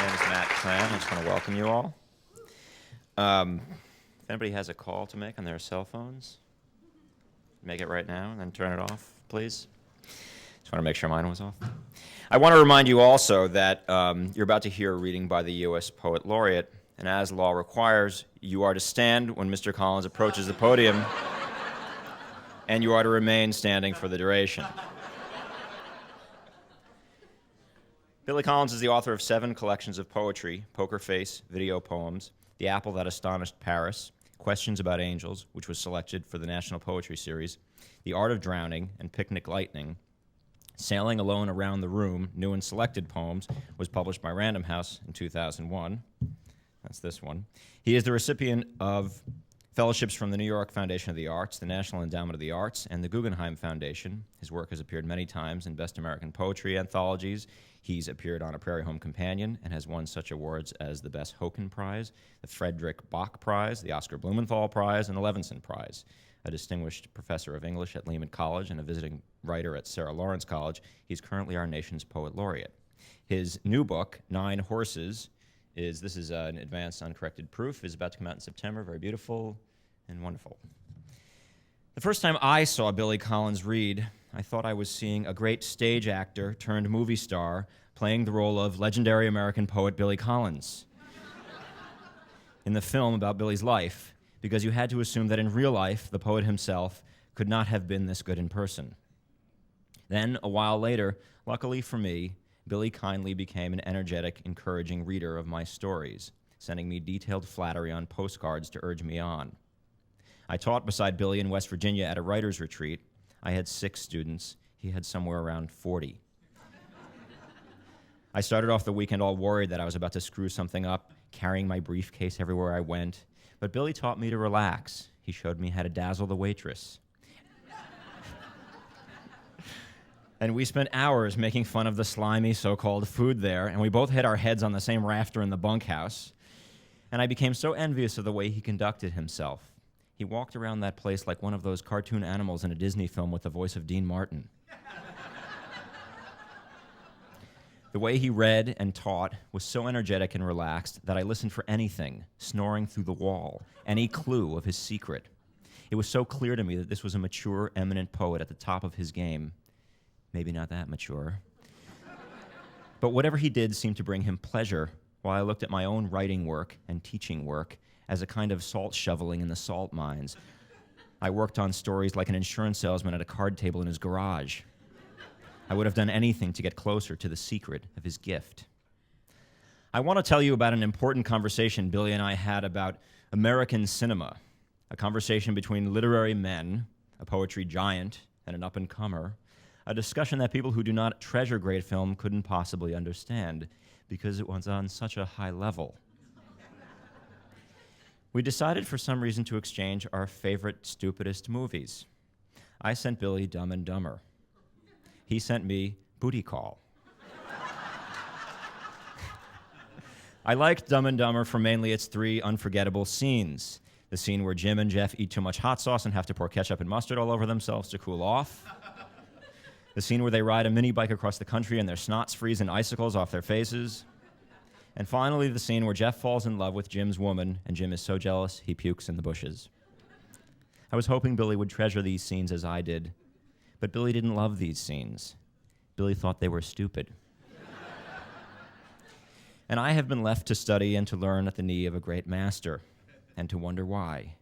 name is Matt Clan. I just want to welcome you all. If anybody has a call to make on their cell phones, make it right now and then turn it off, please. Just want to make sure mine was off. I want to remind you also that you're about to hear a reading by the U.S. Poet Laureate, and as law requires, you are to stand when Mr. Collins approaches the podium, and you are to remain standing for the duration. Billy Collins is the author of 7 collections of poetry: Poker Face, video poems, The Apple That Astonished Paris, Questions About Angels, which was selected for the National Poetry Series, The Art of Drowning, and Picnic Lightning. Sailing Alone Around the Room, New and Selected Poems, was published by Random House in 2001. That's this one. He is the recipient of fellowships from the New York Foundation of the Arts, the National Endowment of the Arts, and the Guggenheim Foundation. His work has appeared many times in Best American Poetry anthologies. He's appeared on A Prairie Home Companion and has won such awards as the Bess Hoken Prize, the Frederick Bach Prize, the Oscar Blumenthal Prize, and the Levinson Prize. A distinguished professor of English at Lehman College and a visiting writer at Sarah Lawrence College, he's currently our nation's Poet Laureate. His new book, 9 Horses, this is an advanced uncorrected proof, is about to come out in September. Very beautiful and wonderful. The first time I saw Billy Collins read, I thought I was seeing a great stage actor turned movie star playing the role of legendary American poet Billy Collins in the film about Billy's life, because you had to assume that in real life, the poet himself could not have been this good in person. Then, a while later, luckily for me, Billy kindly became an energetic, encouraging reader of my stories, sending me detailed flattery on postcards to urge me on. I taught beside Billy in West Virginia at a writer's retreat. I had 6 students. He had somewhere around 40. I started off the weekend all worried that I was about to screw something up, carrying my briefcase everywhere I went. But Billy taught me to relax. He showed me how to dazzle the waitress. And we spent hours making fun of the slimy so-called food there, and we both hit our heads on the same rafter in the bunkhouse. And I became so envious of the way he conducted himself. He walked around that place like one of those cartoon animals in a Disney film with the voice of Dean Martin. The way he read and taught was so energetic and relaxed that I listened for anything, snoring through the wall, any clue of his secret. It was so clear to me that this was a mature, eminent poet at the top of his game. Maybe not that mature. But whatever he did seemed to bring him pleasure, while I looked at my own writing work and teaching work as a kind of salt shoveling in the salt mines. I worked on stories like an insurance salesman at a card table in his garage. I would have done anything to get closer to the secret of his gift. I want to tell you about an important conversation Billy and I had about American cinema, a conversation between literary men, a poetry giant, and an up-and-comer, a discussion that people who do not treasure great film couldn't possibly understand because it was on such a high level. We decided for some reason to exchange our favorite, stupidest movies. I sent Billy Dumb and Dumber. He sent me Booty Call. I liked Dumb and Dumber for mainly its 3 unforgettable scenes. The scene where Jim and Jeff eat too much hot sauce and have to pour ketchup and mustard all over themselves to cool off. The scene where they ride a mini bike across the country and their snots freeze and icicles off their faces. And finally, the scene where Jeff falls in love with Jim's woman, and Jim is so jealous he pukes in the bushes. I was hoping Billy would treasure these scenes as I did, but Billy didn't love these scenes. Billy thought they were stupid. And I have been left to study and to learn at the knee of a great master, and to wonder why.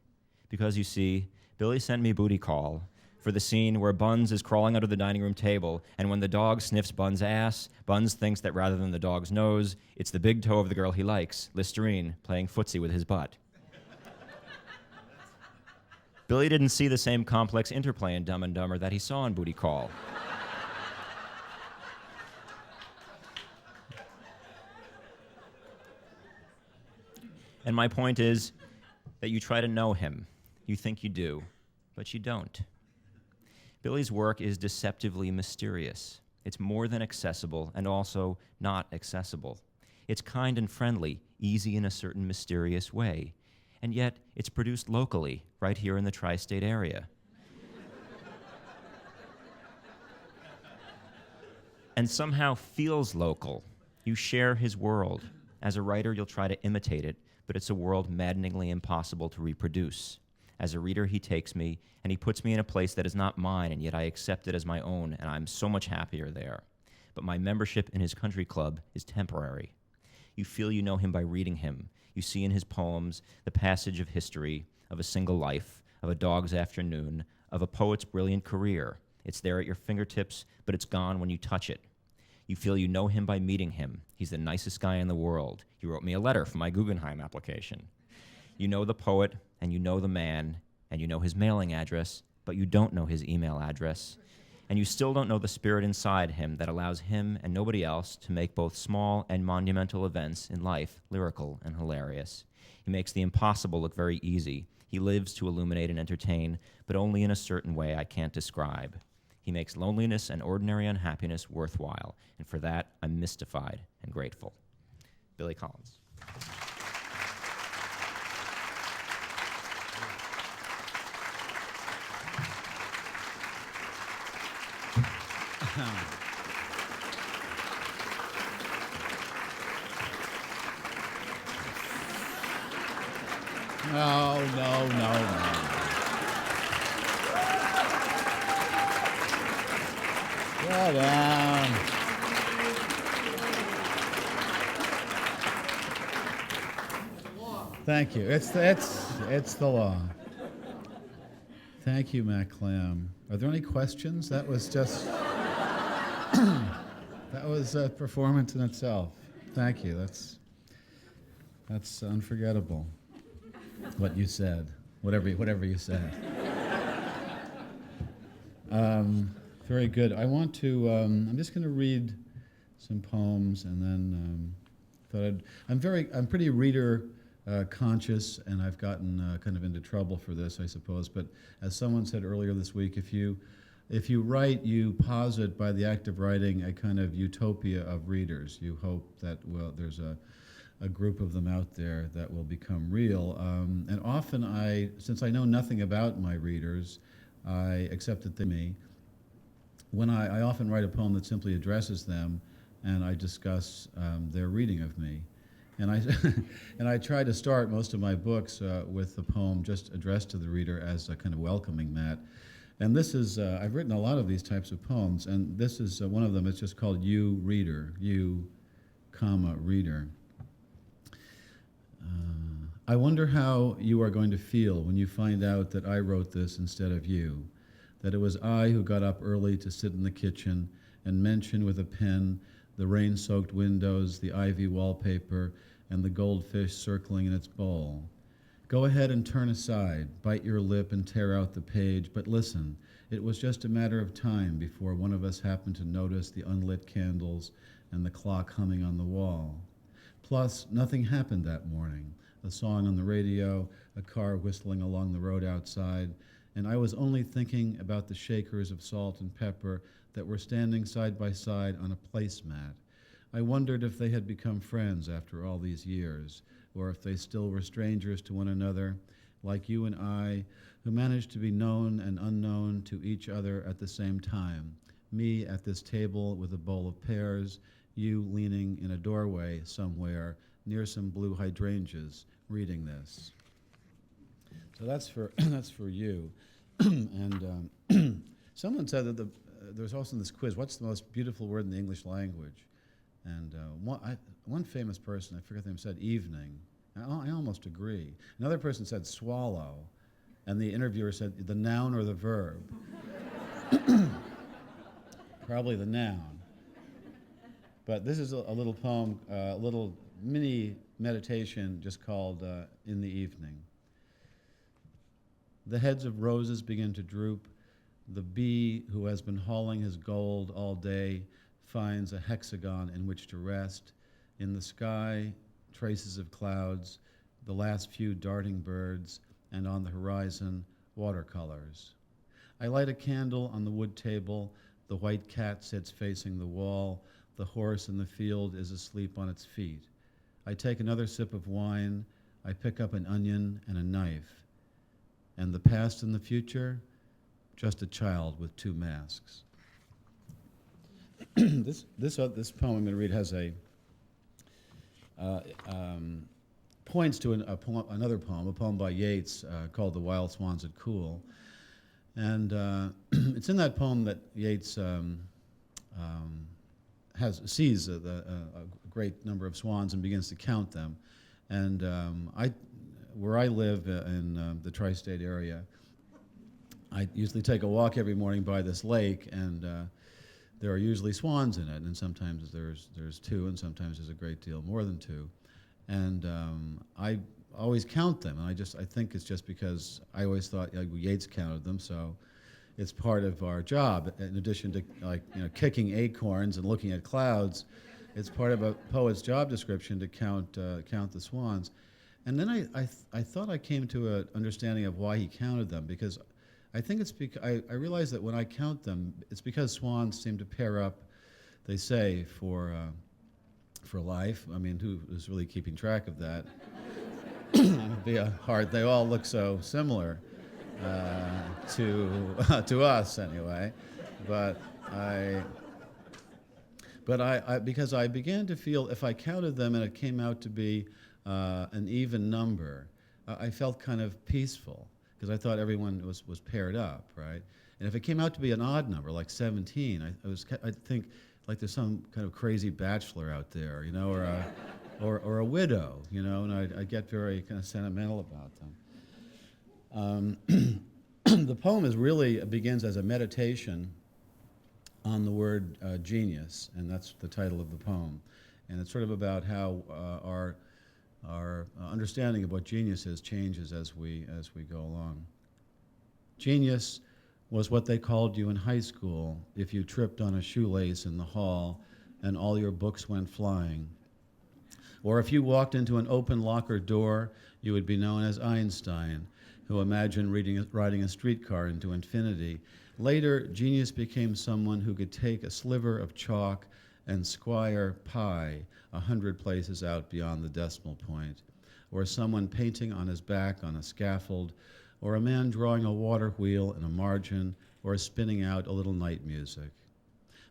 Because, you see, Billy sent me Booty Call for the scene where Buns is crawling under the dining room table, and when the dog sniffs Buns' ass, Buns thinks that rather than the dog's nose, it's the big toe of the girl he likes, Listerine, playing footsie with his butt. Billy didn't see the same complex interplay in Dumb and Dumber that he saw in Booty Call. And my point is that you try to know him. You think you do, but you don't. Billy's work is deceptively mysterious. It's more than accessible and also not accessible. It's kind and friendly, easy in a certain mysterious way. And yet, it's produced locally, right here in the tri-state area. And somehow feels local. You share his world. As a writer, you'll try to imitate it, but it's a world maddeningly impossible to reproduce. As a reader, he takes me, and he puts me in a place that is not mine, and yet I accept it as my own, and I'm so much happier there. But my membership in his country club is temporary. You feel you know him by reading him. You see in his poems the passage of history, of a single life, of a dog's afternoon, of a poet's brilliant career. It's there at your fingertips, but it's gone when you touch it. You feel you know him by meeting him. He's the nicest guy in the world. He wrote me a letter for my Guggenheim application. You know the poet, and you know the man, and you know his mailing address, but you don't know his email address. And you still don't know the spirit inside him that allows him and nobody else to make both small and monumental events in life lyrical and hilarious. He makes the impossible look very easy. He lives to illuminate and entertain, but only in a certain way I can't describe. He makes loneliness and ordinary unhappiness worthwhile, and for that, I'm mystified and grateful. Billy Collins. No. Go down. Thank you. It's the law. Thank you, Matt Clam. Are there any questions? That was just that was a performance in itself. Thank you. That's unforgettable. What you said, whatever you said. Very good. I want to. I'm just going to read some poems, and then I'm pretty reader conscious, and I've gotten kind of into trouble for this, I suppose. But as someone said earlier this week, if you write, you posit by the act of writing a kind of utopia of readers. You hope that there's a group of them out there that will become real. And often since I know nothing about my readers, I accept that they me. When I often write a poem that simply addresses them, and I discuss their reading of me. And I try to start most of my books with the poem just addressed to the reader as a kind of welcoming mat. And this is, I've written a lot of these types of poems, and this is one of them. It's just called You Reader, You, Reader. I wonder how you are going to feel when you find out that I wrote this instead of you, that it was I who got up early to sit in the kitchen and mention with a pen the rain-soaked windows, the ivy wallpaper, and the goldfish circling in its bowl. Go ahead and turn aside, bite your lip and tear out the page, but listen, it was just a matter of time before one of us happened to notice the unlit candles and the clock humming on the wall. Plus, nothing happened that morning. A song on the radio, a car whistling along the road outside, and I was only thinking about the shakers of salt and pepper that were standing side by side on a placemat. I wondered if they had become friends after all these years, or if they still were strangers to one another, like you and I, who managed to be known and unknown to each other at the same time. Me at this table with a bowl of pears, you leaning in a doorway somewhere near some blue hydrangeas, reading this. So that's for you. And someone said that there's also this quiz, what's the most beautiful word in the English language? And one famous person, I forget the name, said evening. I almost agree. Another person said swallow, and the interviewer said the noun or the verb. Probably the noun. But this is a little poem, a little mini meditation just called In the Evening. The heads of roses begin to droop. The bee who has been hauling his gold all day finds a hexagon in which to rest. In the sky, traces of clouds, the last few darting birds, and on the horizon, watercolors. I light a candle on the wood table. The white cat sits facing the wall. The horse in the field is asleep on its feet. I take another sip of wine. I pick up an onion and a knife. And the past and the future, just a child with two masks. This poem I'm going to read has points to another poem, a poem by Yeats called "The Wild Swans at Coole," and it's in that poem that Yeats sees a great number of swans and begins to count them. And where I live in the tri-state area, I usually take a walk every morning by this lake, and there are usually swans in it, and sometimes there's two, and sometimes there's a great deal more than two. And I always count them, and I think it's just because I always thought Yeats counted them, so it's part of our job. In addition to kicking acorns and looking at clouds, it's part of a poet's job description to count the swans. And then I thought I came to an understanding of why he counted them, because I think it's because I realized that when I count them, it's because swans seem to pair up, they say, for life. I mean, who is really keeping track of that? It'd be hard. They all look so similar to us, anyway. But because I began to feel if I counted them and it came out to be an even number, I felt kind of peaceful, because I thought everyone was paired up, right? And if it came out to be an odd number, like 17, I think like there's some kind of crazy bachelor out there, or a widow, and I get very kind of sentimental about them. The poem begins as a meditation on the word genius, and that's the title of the poem. And it's sort of about how our understanding of what genius is changes as we go along. Genius was what they called you in high school if you tripped on a shoelace in the hall and all your books went flying. Or if you walked into an open locker door, you would be known as Einstein, who imagined riding a streetcar into infinity. Later, genius became someone who could take a sliver of chalk and squire pi 100 places out beyond the decimal point, or someone painting on his back on a scaffold, or a man drawing a water wheel in a margin, or spinning out a little night music.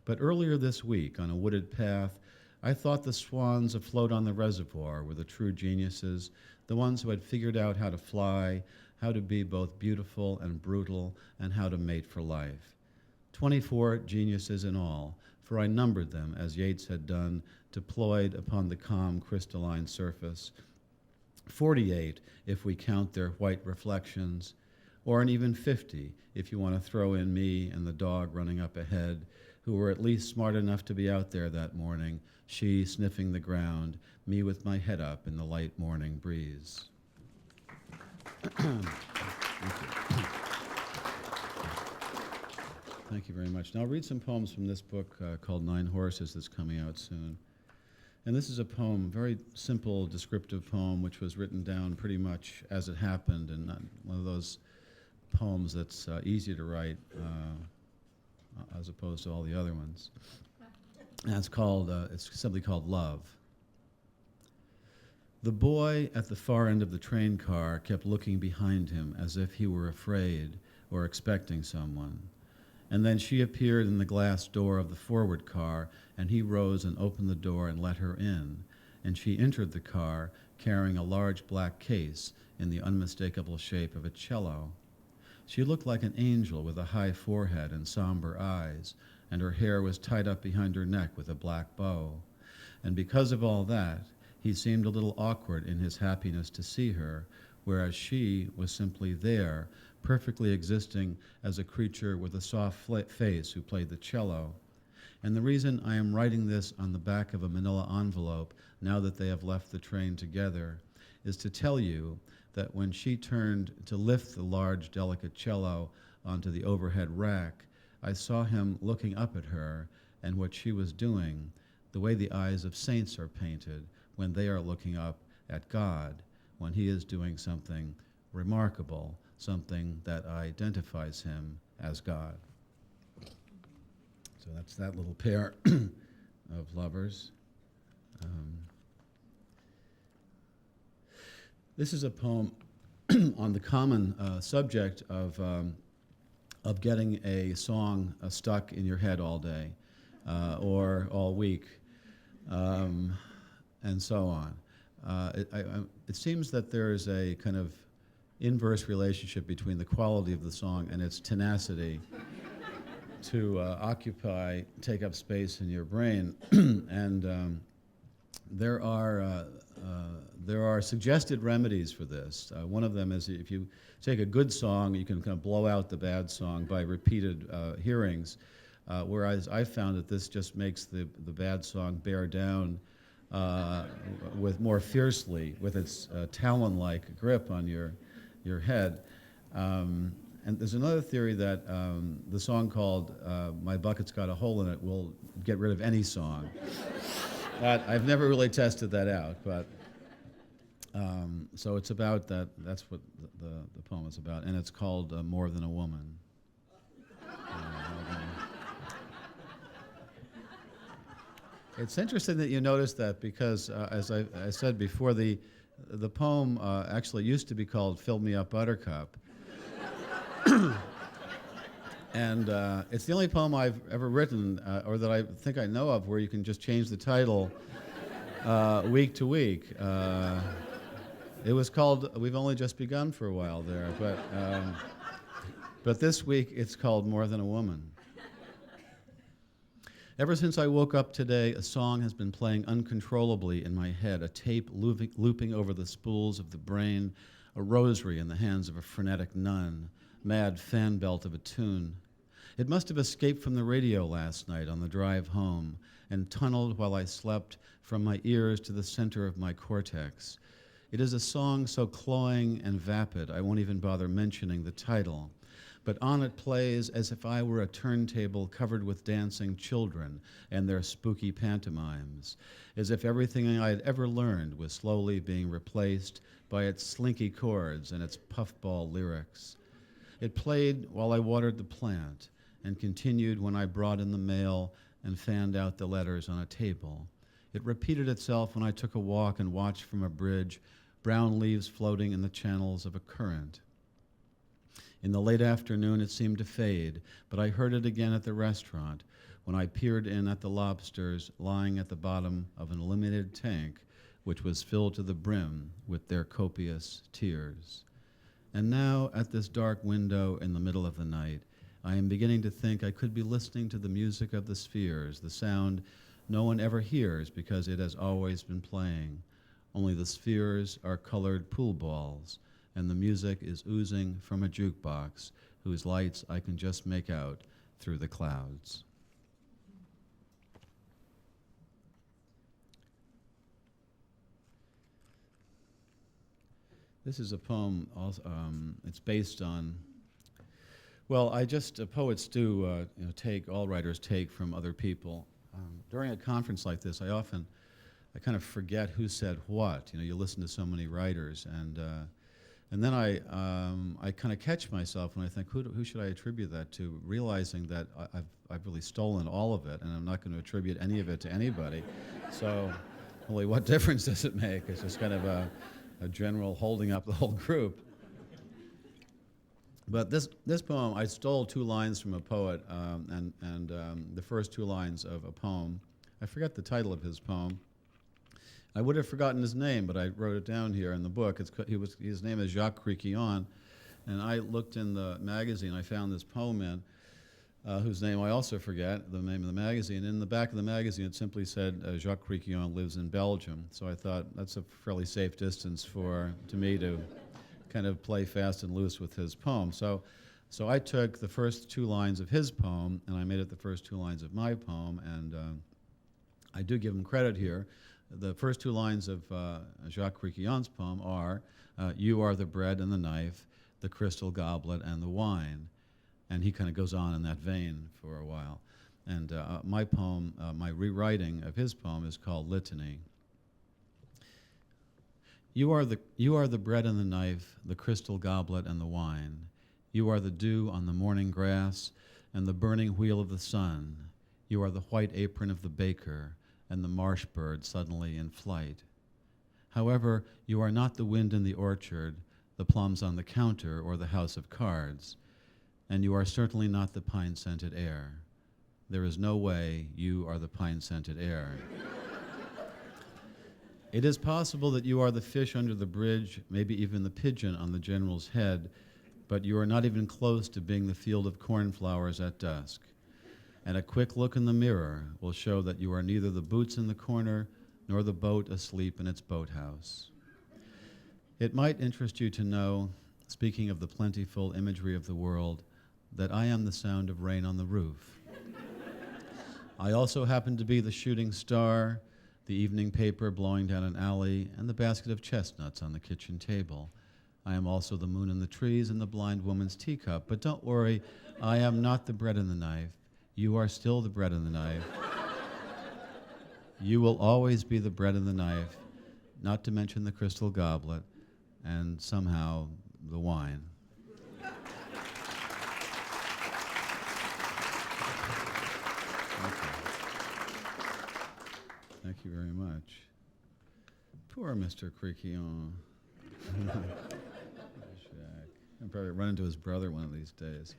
But earlier this week, on a wooded path, I thought the swans afloat on the reservoir were the true geniuses, the ones who had figured out how to fly, how to be both beautiful and brutal, and how to mate for life. 24 geniuses in all, for I numbered them as Yeats had done, deployed upon the calm crystalline surface. 48 if we count their white reflections, or an even 50 if you want to throw in me and the dog running up ahead, who were at least smart enough to be out there that morning, she sniffing the ground, me with my head up in the light morning breeze. Thank you. Thank you very much. Now I'll read some poems from this book called 9 Horses that's coming out soon. And this is a poem, very simple, descriptive poem, which was written down pretty much as it happened, and not one of those poems that's easy to write as opposed to all the other ones. And it's simply called Love. The boy at the far end of the train car kept looking behind him as if he were afraid or expecting someone. And then she appeared in the glass door of the forward car, and he rose and opened the door and let her in. And she entered the car carrying a large black case in the unmistakable shape of a cello. She looked like an angel with a high forehead and somber eyes, and her hair was tied up behind her neck with a black bow. And because of all that, he seemed a little awkward in his happiness to see her, whereas she was simply there, perfectly existing as a creature with a soft face who played the cello. And the reason I am writing this on the back of a manila envelope, now that they have left the train together, is to tell you that when she turned to lift the large, delicate cello onto the overhead rack, I saw him looking up at her and what she was doing, the way the eyes of saints are painted when they are looking up at God, when he is doing something remarkable, something that identifies him as God. So that's that little pair of lovers. This is a poem on the common subject of getting a song stuck in your head all day or all week. and so on. It seems that there is a kind of inverse relationship between the quality of the song and its tenacity to take up space in your brain. And there are suggested remedies for this. One of them is if you take a good song, you can kind of blow out the bad song by repeated hearings, whereas I found that this just makes the bad song bear down with more fiercely, with its talon-like grip on your head. And there's another theory that the song called My Bucket's Got a Hole in It will get rid of any song. I've never really tested that out, but so it's about that. That's what the poem is about, and it's called More Than a Woman. It's interesting that you noticed that because, as I said before, the poem actually used to be called Fill Me Up Buttercup. And it's the only poem I've ever written, or that I think I know of, where you can just change the title week to week. It was called We've Only Just Begun for a while there, but this week it's called More Than a Woman. Ever since I woke up today, a song has been playing uncontrollably in my head, a tape looping over the spools of the brain, a rosary in the hands of a frenetic nun, mad fan belt of a tune. It must have escaped from the radio last night on the drive home and tunneled while I slept from my ears to the center of my cortex. It is a song so cloying and vapid I won't even bother mentioning the title, but on it plays as if I were a turntable covered with dancing children and their spooky pantomimes, as if everything I had ever learned was slowly being replaced by its slinky chords and its puffball lyrics. It played while I watered the plant and continued when I brought in the mail and fanned out the letters on a table. It repeated itself when I took a walk and watched from a bridge brown leaves floating in the channels of a current. In the late afternoon, it seemed to fade, but I heard it again at the restaurant when I peered in at the lobsters lying at the bottom of an illuminated tank, which was filled to the brim with their copious tears. And now, at this dark window in the middle of the night, I am beginning to think I could be listening to the music of the spheres, the sound no one ever hears because it has always been playing. Only the spheres are colored pool balls, and the music is oozing from a jukebox whose lights I can just make out through the clouds. This is a poem, it's based on, well, poets do all writers take from other people. During a conference like this, I kind of forget who said what. You listen to so many writers, and then I kind of catch myself when I think, who should I attribute that to, realizing that I've really stolen all of it, and I'm not going to attribute any of it to anybody. So, really, what difference does it make? It's just kind of a general holding up the whole group. But this poem, I stole 2 lines from a poet, and the first 2 lines of a poem. I forget the title of his poem. I would have forgotten his name, but I wrote it down here in the book. His name is Jacques Criquillon, and I looked in the magazine. I found this poem in, whose name I also forget, the name of the magazine. In the back of the magazine, it simply said, Jacques Criquillon lives in Belgium. So I thought that's a fairly safe distance to me to kind of play fast and loose with his poem. So I took the first 2 lines of his poem, and I made it the first 2 lines of my poem, and I do give him credit here. The first 2 lines of Jacques Criquillon's poem are, you are the bread and the knife, the crystal goblet and the wine. And he kind of goes on in that vein for a while. And my poem, my rewriting of his poem is called Litany. You are the bread and the knife, the crystal goblet and the wine. You are the dew on the morning grass and the burning wheel of the sun. You are the white apron of the baker and the marsh bird suddenly in flight. However, you are not the wind in the orchard, the plums on the counter, or the house of cards, and you are certainly not the pine-scented air. There is no way you are the pine-scented air. It is possible that you are the fish under the bridge, maybe even the pigeon on the general's head, but you are not even close to being the field of cornflowers at dusk. And a quick look in the mirror will show that you are neither the boots in the corner nor the boat asleep in its boathouse. It might interest you to know, speaking of the plentiful imagery of the world, that I am the sound of rain on the roof. I also happen to be the shooting star, the evening paper blowing down an alley, and the basket of chestnuts on the kitchen table. I am also the moon in the trees and the blind woman's teacup. But don't worry, I am not the bread and the knife. You are still the bread and the knife. You will always be the bread and the knife, not to mention the crystal goblet, and somehow the wine. Thank you very much. Poor Mr. Criquion. I'll probably run into his brother one of these days.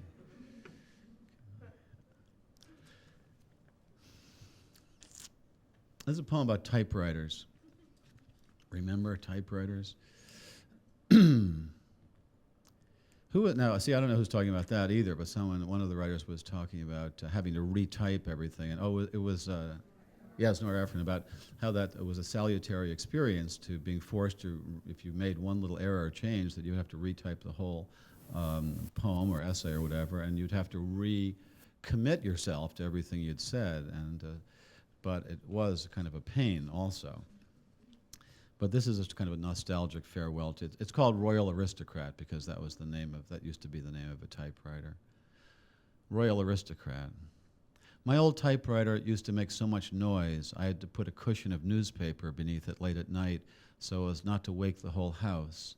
This is a poem about typewriters. Remember typewriters? Now, see, I don't know who's talking about that either, but one of the writers was talking about having to retype everything. And it was Nora Ephron, about how that it was a salutary experience to being forced to, if you made one little error or change, that you would have to retype the whole poem or essay or whatever, and you'd have to recommit yourself to everything you'd said. But it was kind of a pain also. But this is just kind of a nostalgic farewell to it. It's called Royal Aristocrat because that used to be the name of a typewriter. Royal Aristocrat. My old typewriter used to make so much noise, I had to put a cushion of newspaper beneath it late at night so as not to wake the whole house.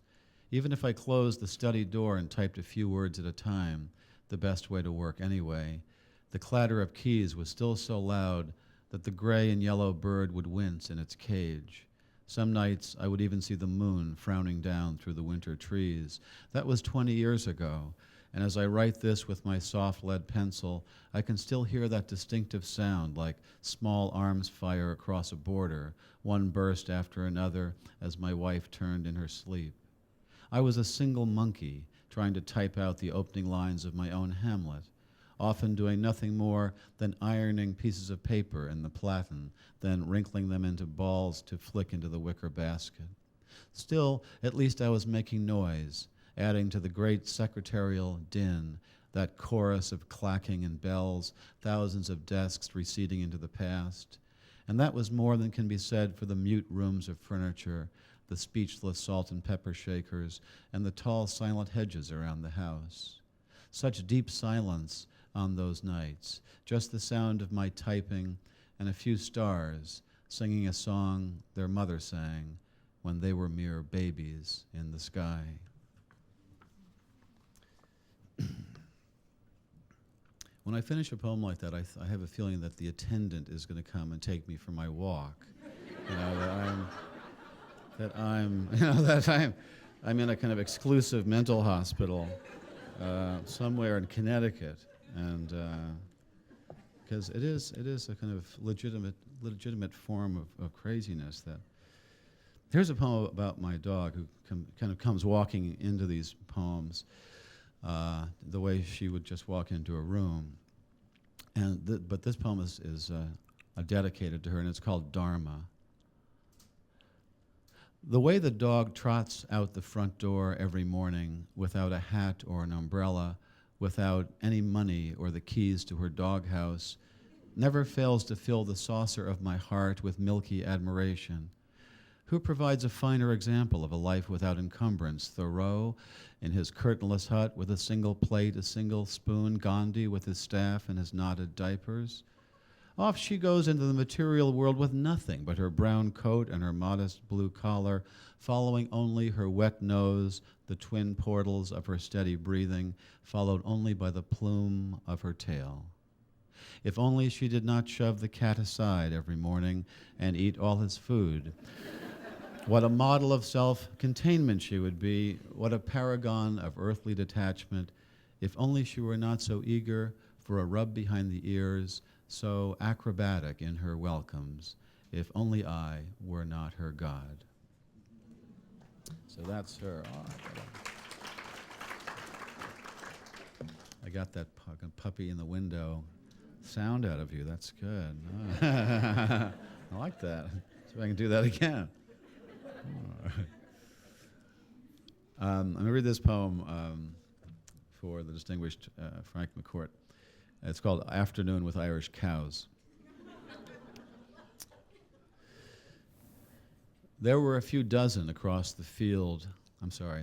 Even if I closed the study door and typed a few words at a time, the best way to work anyway, the clatter of keys was still so loud that the gray and yellow bird would wince in its cage. Some nights I would even see the moon frowning down through the winter trees. That was 20 years ago, and as I write this with my soft lead pencil, I can still hear that distinctive sound like small arms fire across a border, one burst after another as my wife turned in her sleep. I was a single monkey trying to type out the opening lines of my own Hamlet, often doing nothing more than ironing pieces of paper in the platen, then wrinkling them into balls to flick into the wicker basket. Still, at least I was making noise, adding to the great secretarial din, that chorus of clacking and bells, thousands of desks receding into the past. And that was more than can be said for the mute rooms of furniture, the speechless salt and pepper shakers, and the tall silent hedges around the house. Such deep silence on those nights, just the sound of my typing and a few stars singing a song their mother sang when they were mere babies in the sky. When I finish a poem like that, I have a feeling that the attendant is going to come and take me for my walk. I'm in a kind of exclusive mental hospital somewhere in Connecticut, and because it is a kind of legitimate form of craziness. That here's a poem about my dog who kind of comes walking into these poems the way she would just walk into a room, but this poem is dedicated to her, and it's called Dharma. The way the dog trots out the front door every morning without a hat or an umbrella, without any money or the keys to her doghouse, never fails to fill the saucer of my heart with milky admiration. Who provides a finer example of a life without encumbrance? Thoreau in his curtainless hut with a single plate, a single spoon, Gandhi with his staff and his knotted diapers? Off she goes into the material world with nothing but her brown coat and her modest blue collar, following only her wet nose, the twin portals of her steady breathing, followed only by the plume of her tail. If only she did not shove the cat aside every morning and eat all his food. What a model of self-containment she would be, what a paragon of earthly detachment, if only she were not so eager for a rub behind the ears, so acrobatic in her welcomes, if only I were not her God. So that's her. Oh, I got that puppy in the window sound out of you. That's good. I like that. See if I can do that again. I'm going to read this poem for the distinguished Frank McCourt. It's called Afternoon with Irish Cows. There were a few dozen across the field.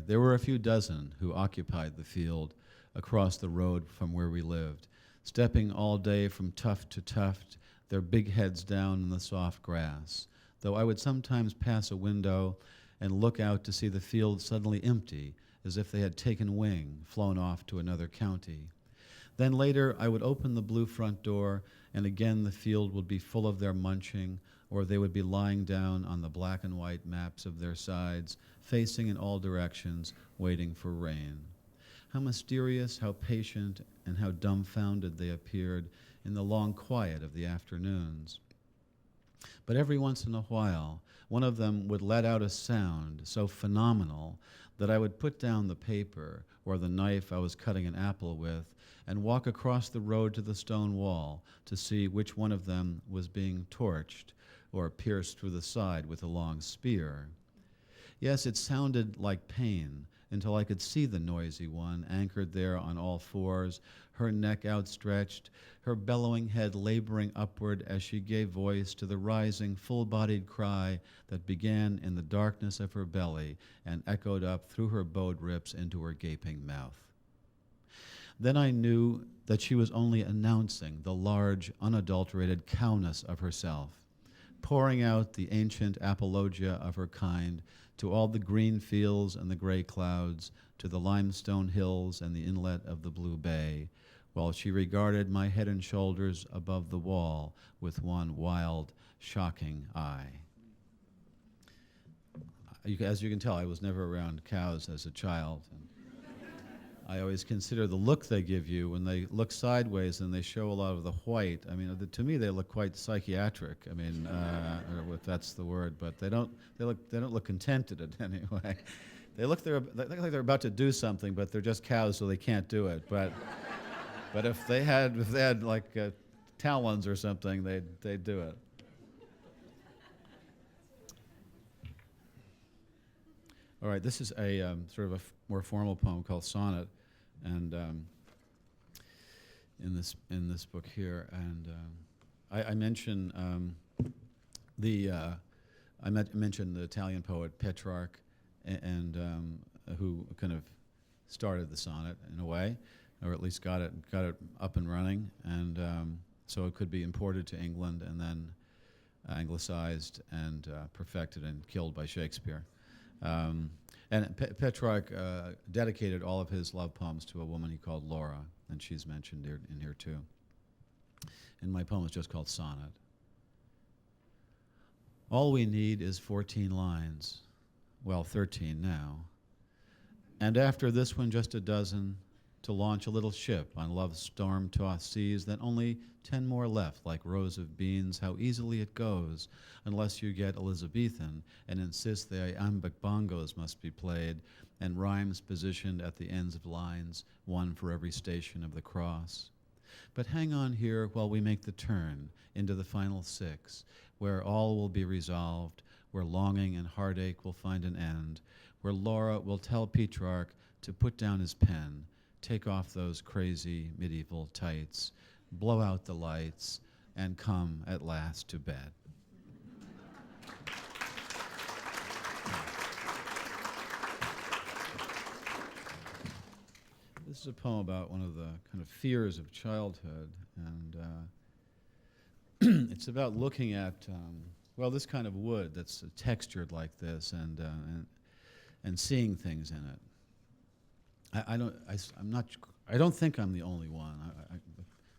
There were a few dozen who occupied the field across the road from where we lived, stepping all day from tuft to tuft, their big heads down in the soft grass, though I would sometimes pass a window and look out to see the field suddenly empty, as if they had taken wing, flown off to another county. Then later I would open the blue front door, and again the field would be full of their munching, or they would be lying down on the black and white maps of their sides, facing in all directions, waiting for rain. How mysterious, how patient, and how dumbfounded they appeared in the long quiet of the afternoons. But every once in a while, one of them would let out a sound so phenomenal that I would put down the paper or the knife I was cutting an apple with and walk across the road to the stone wall to see which one of them was being torched or pierced through the side with a long spear. Yes, it sounded like pain until I could see the noisy one anchored there on all fours, her neck outstretched, her bellowing head laboring upward as she gave voice to the rising, full-bodied cry that began in the darkness of her belly and echoed up through her bowed ribs into her gaping mouth. Then I knew that she was only announcing the large, unadulterated cowness of herself, pouring out the ancient apologia of her kind to all the green fields and the gray clouds, to the limestone hills and the inlet of the blue bay, while she regarded my head and shoulders above the wall with one wild, shocking eye. As you can tell, I was never around cows as a child. And I always consider the look they give you when they look sideways and they show a lot of the white. I mean, to me, they look quite psychiatric. I mean, or if that's the word, but they don't look contented in any way. They look like they're about to do something, but they're just cows, so they can't do it. But if they had like talons or something, they'd do it. All right, this is a sort of a more formal poem called Sonnet, and in this book here, and I mention mentioned the Italian poet Petrarch, and who kind of started the sonnet in a way, or at least got it up and running, and so it could be imported to England and then anglicized and perfected and killed by Shakespeare. And Petrarch dedicated all of his love poems to a woman he called Laura, and she's mentioned in here too. And my poem is just called Sonnet. All we need is 14 lines, well, 13 now, and after this one just a dozen, to launch a little ship on love's storm-tossed seas, then only 10 more left like rows of beans. How easily it goes, unless you get Elizabethan and insist the iambic bongos must be played and rhymes positioned at the ends of lines, one for every station of the cross. But hang on here while we make the turn into the final 6, where all will be resolved, where longing and heartache will find an end, where Laura will tell Petrarch to put down his pen, take off those crazy medieval tights, blow out the lights, and come at last to bed. This is a poem about one of the kind of fears of childhood, and it's about looking at, this kind of wood that's textured like this, and seeing things in it. I don't think I'm the only one.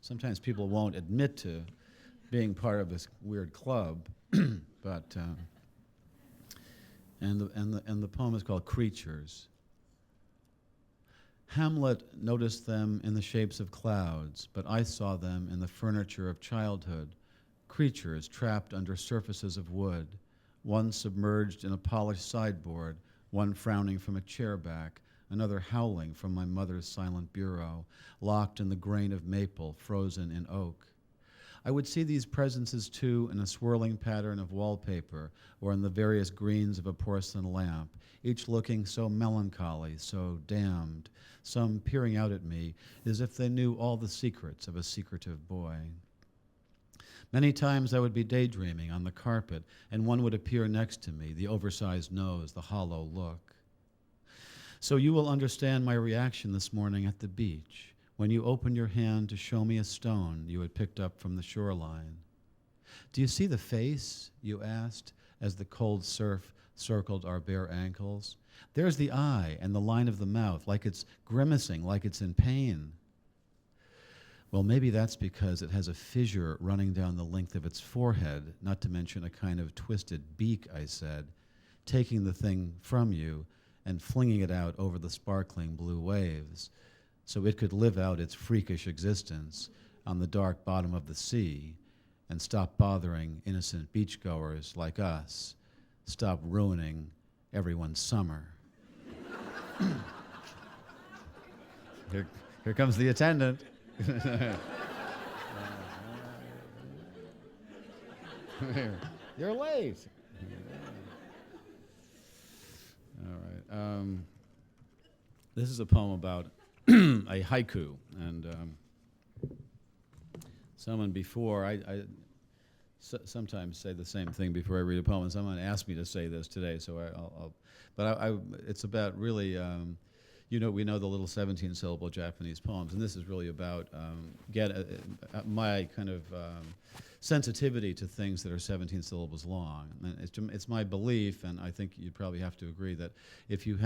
Sometimes people won't admit to being part of this weird club, but and the poem is called Creatures. Hamlet noticed them in the shapes of clouds, but I saw them in the furniture of childhood, creatures trapped under surfaces of wood, one submerged in a polished sideboard, one frowning from a chair back, another howling from my mother's silent bureau, locked in the grain of maple frozen in oak. I would see these presences, too, in a swirling pattern of wallpaper or in the various greens of a porcelain lamp, each looking so melancholy, so damned, some peering out at me as if they knew all the secrets of a secretive boy. Many times I would be daydreaming on the carpet, and one would appear next to me, the oversized nose, the hollow look. So you will understand my reaction this morning at the beach, when you opened your hand to show me a stone you had picked up from the shoreline. Do you see the face? You asked, as the cold surf circled our bare ankles. There's the eye and the line of the mouth, like it's grimacing, like it's in pain. Well, maybe that's because it has a fissure running down the length of its forehead, not to mention a kind of twisted beak, I said, taking the thing from you and flinging it out over the sparkling blue waves, so it could live out its freakish existence on the dark bottom of the sea and stop bothering innocent beachgoers like us, stop ruining everyone's summer. Here comes the attendant. You're late. All right. This is a poem about a haiku, and someone before, I sometimes say the same thing before I read a poem, and someone asked me to say this today, so it's about really, we know the little 17-syllable Japanese poems, and this is really about my kind of sensitivity to things that are 17 syllables long. And it's my belief, and I think you'd probably have to agree, that if you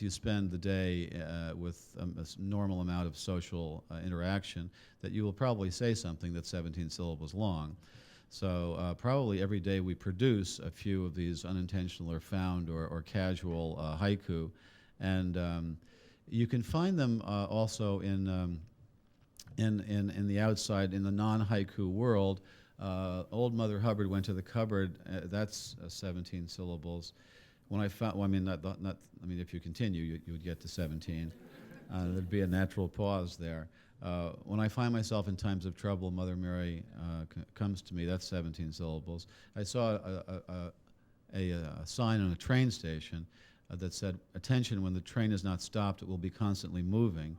spend the day with a normal amount of social interaction, that you will probably say something that's 17 syllables long. So probably every day we produce a few of these unintentional or found or casual haiku, and you can find them also in the outside, in the non-haiku world. Old Mother Hubbard went to the cupboard. That's 17 syllables. When I found, if you continue, you would get to 17. There'd be a natural pause there. When I find myself in times of trouble, Mother Mary comes to me. That's 17 syllables. I saw a sign on a train station that said, "Attention, when the train is not stopped, it will be constantly moving."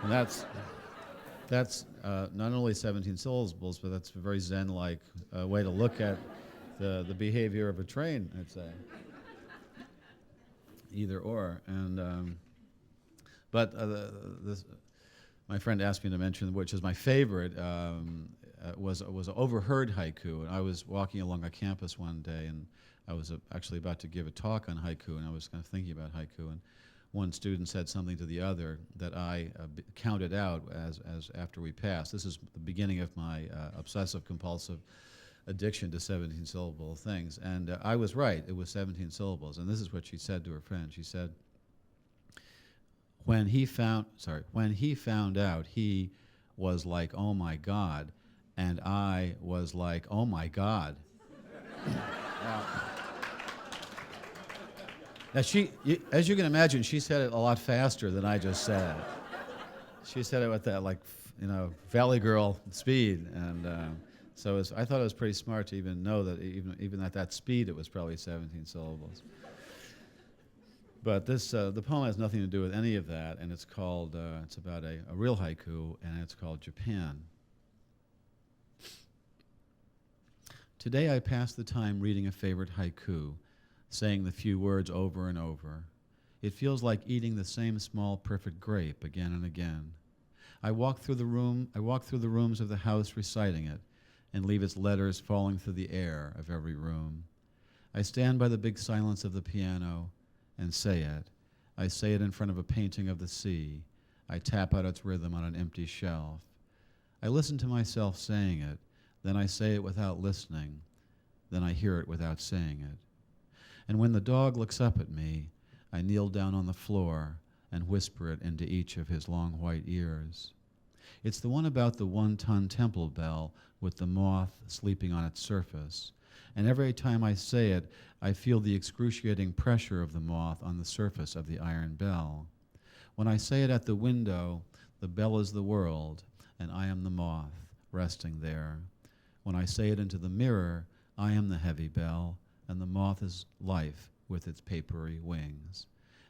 And that's not only 17 syllables, but that's a very Zen-like way to look at the behavior of a train, I'd say. Either or. And my friend asked me to mention, which is my favorite, was an overheard haiku. And I was walking along a campus one day, and I was actually about to give a talk on haiku, and I was kind of thinking about haiku, and one student said something to the other that I counted out as after we passed. This is the beginning of my obsessive-compulsive addiction to 17-syllable things. And I was right. It was 17 syllables. And this is what she said to her friend. She said, when he found out, he was like, "Oh my God," and I was like, "Oh my God." Now, as you can imagine, she said it a lot faster than I just said it. She said it with that, Valley Girl speed, and so I thought it was pretty smart to even know that even at that speed, it was probably 17 syllables. But the poem has nothing to do with any of that, and it's called, it's about a real haiku, and it's called Japan. Today I passed the time reading a favorite haiku, saying the few words over and over. It feels like eating the same small perfect grape again and again. I walk through the rooms of the house reciting it, and leave its letters falling through the air of every room. I stand by the big silence of the piano and say it. I say it in front of a painting of the sea. I tap out its rhythm on an empty shelf. I listen to myself saying it, then I say it without listening, then I hear it without saying it. And when the dog looks up at me, I kneel down on the floor and whisper it into each of his long white ears. It's the one about the 1-ton temple bell with the moth sleeping on its surface. And every time I say it, I feel the excruciating pressure of the moth on the surface of the iron bell. When I say it at the window, the bell is the world, and I am the moth resting there. When I say it into the mirror, I am the heavy bell, and the moth is life with its papery wings.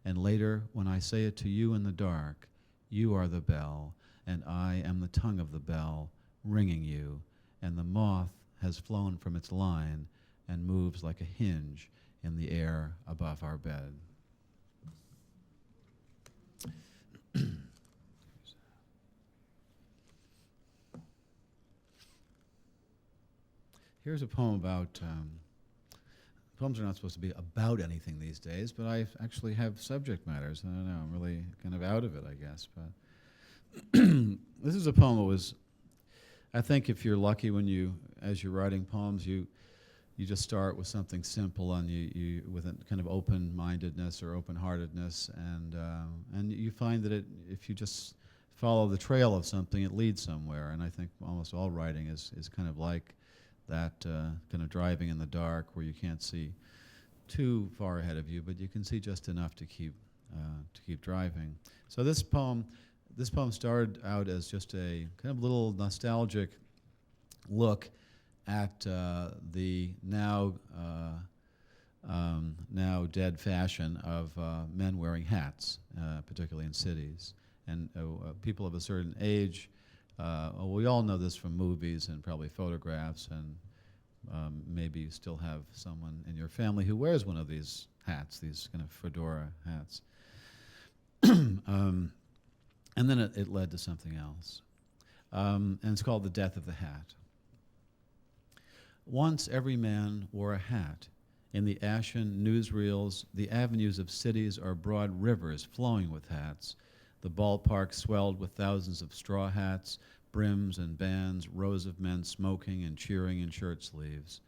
And later, when I say it to you in the dark, you are the bell, and I am the tongue of the bell, ringing you, and the moth has flown from its line and moves like a hinge in the air above our bed. Here's a poem about, poems are not supposed to be about anything these days, but I actually have subject matters. I don't know, I'm really kind of out of it, I guess. But this is a poem that was, I think if you're lucky when you, as you're writing poems, you just start with something simple and you with a kind of open-mindedness or open-heartedness, and you find that if you just follow the trail of something, it leads somewhere. And I think almost all writing is kind of like that, kind of driving in the dark where you can't see too far ahead of you, but you can see just enough to keep driving. So this poem started out as just a kind of little nostalgic look at the now dead fashion of men wearing hats, particularly in cities. And people of a certain age, we all know this from movies and probably photographs, and maybe you still have someone in your family who wears one of these hats, these kind of fedora hats. And then it led to something else. And it's called The Death of the Hat. Once every man wore a hat. In the ashen newsreels, the avenues of cities are broad rivers flowing with hats. The ballpark swelled with thousands of straw hats, brims and bands, rows of men smoking and cheering in shirt sleeves.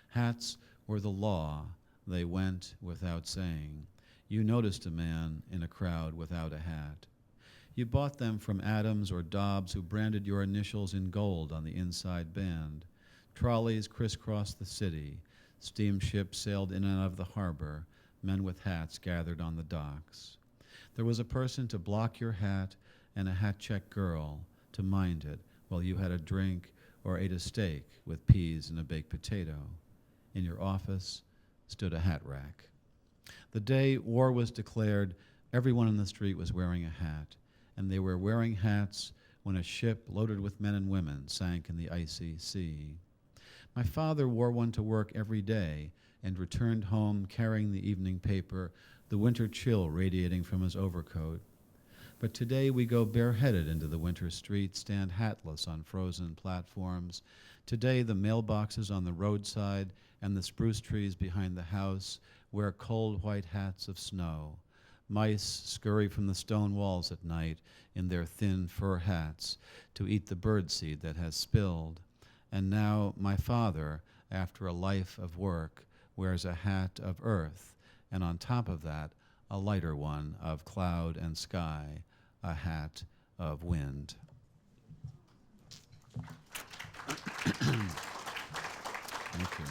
Hats were the law. They went without saying. You noticed a man in a crowd without a hat. You bought them from Adams or Dobbs, who branded your initials in gold on the inside band. Trolleys crisscrossed the city. Steamships sailed in and out of the harbor. Men with hats gathered on the docks. There was a person to block your hat and a hat-check girl to mind it while you had a drink or ate a steak with peas and a baked potato. In your office stood a hat rack. The day war was declared, everyone in the street was wearing a hat, and they were wearing hats when a ship loaded with men and women sank in the icy sea. My father wore one to work every day and returned home carrying the evening paper, the winter chill radiating from his overcoat. But today we go bareheaded into the winter street, stand hatless on frozen platforms. Today the mailboxes on the roadside and the spruce trees behind the house wear cold white hats of snow. Mice scurry from the stone walls at night in their thin fur hats to eat the birdseed that has spilled. And now my father, after a life of work, wears a hat of earth, and on top of that, a lighter one of cloud and sky, a hat of wind. Thank you.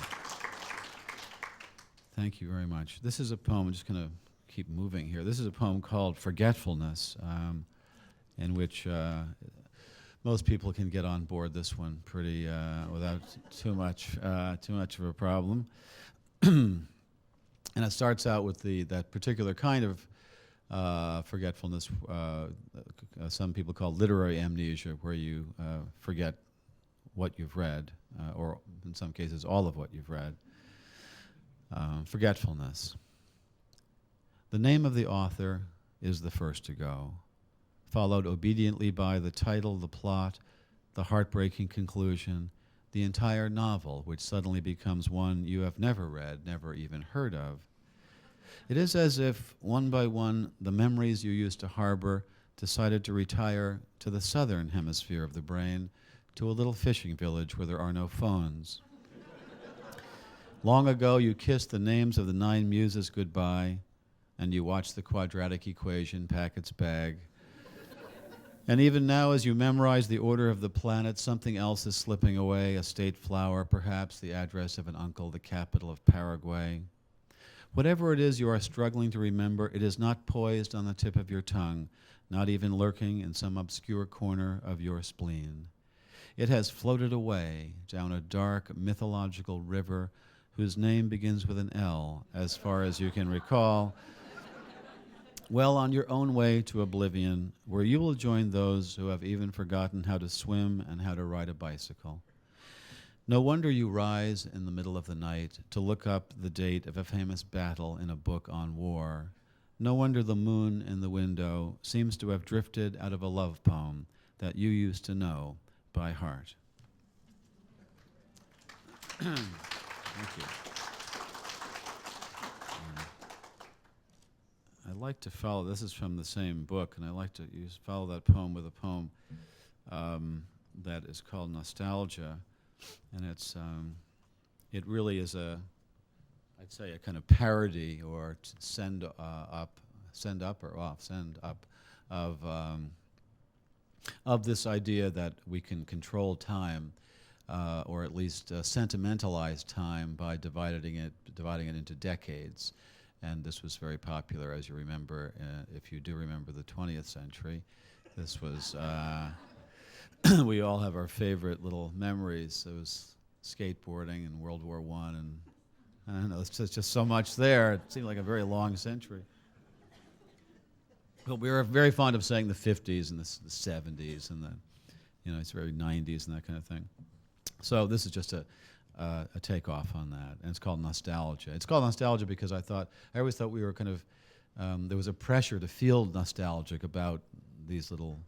Thank you very much. This is a poem, I'm just going to keep moving here. This is a poem called Forgetfulness, in which most people can get on board this one pretty without too much of a problem. And it starts out with that particular kind of forgetfulness, some people call literary amnesia, where you forget what you've read, or in some cases all of what you've read. Forgetfulness. The name of the author is the first to go, followed obediently by the title, the plot, the heartbreaking conclusion, the entire novel, which suddenly becomes one you have never read, never even heard of. It is as if, one by one, the memories you used to harbor decided to retire to the southern hemisphere of the brain, to a little fishing village where there are no phones. Long ago, you kissed the names of the 9 muses goodbye, and you watched the quadratic equation pack its bag. And even now, as you memorize the order of the planets, something else is slipping away, a state flower, perhaps the address of an uncle, the capital of Paraguay. Whatever it is you are struggling to remember, it is not poised on the tip of your tongue, not even lurking in some obscure corner of your spleen. It has floated away down a dark mythological river whose name begins with an L, as far as you can recall, well on your own way to oblivion, where you will join those who have even forgotten how to swim and how to ride a bicycle. No wonder you rise in the middle of the night to look up the date of a famous battle in a book on war. No wonder the moon in the window seems to have drifted out of a love poem that you used to know by heart. Thank you. I like to follow, this is from the same book, and I like to follow that poem with a poem that is called Nostalgia, and it really is I'd say a kind of parody or send up of this idea that we can control time, or at least sentimentalize time by dividing it into decades. And this was very popular, as you remember, if you do remember the 20th century. This was, we all have our favorite little memories. It was skateboarding and World War I, and I don't know, it's just so much there. It seemed like a very long century. But we were very fond of saying the 50s and the 70s and it's very 90s and that kind of thing. So this is just a takeoff on that, and it's called Nostalgia. It's called Nostalgia because I always thought we were kind of, there was a pressure to feel nostalgic about these little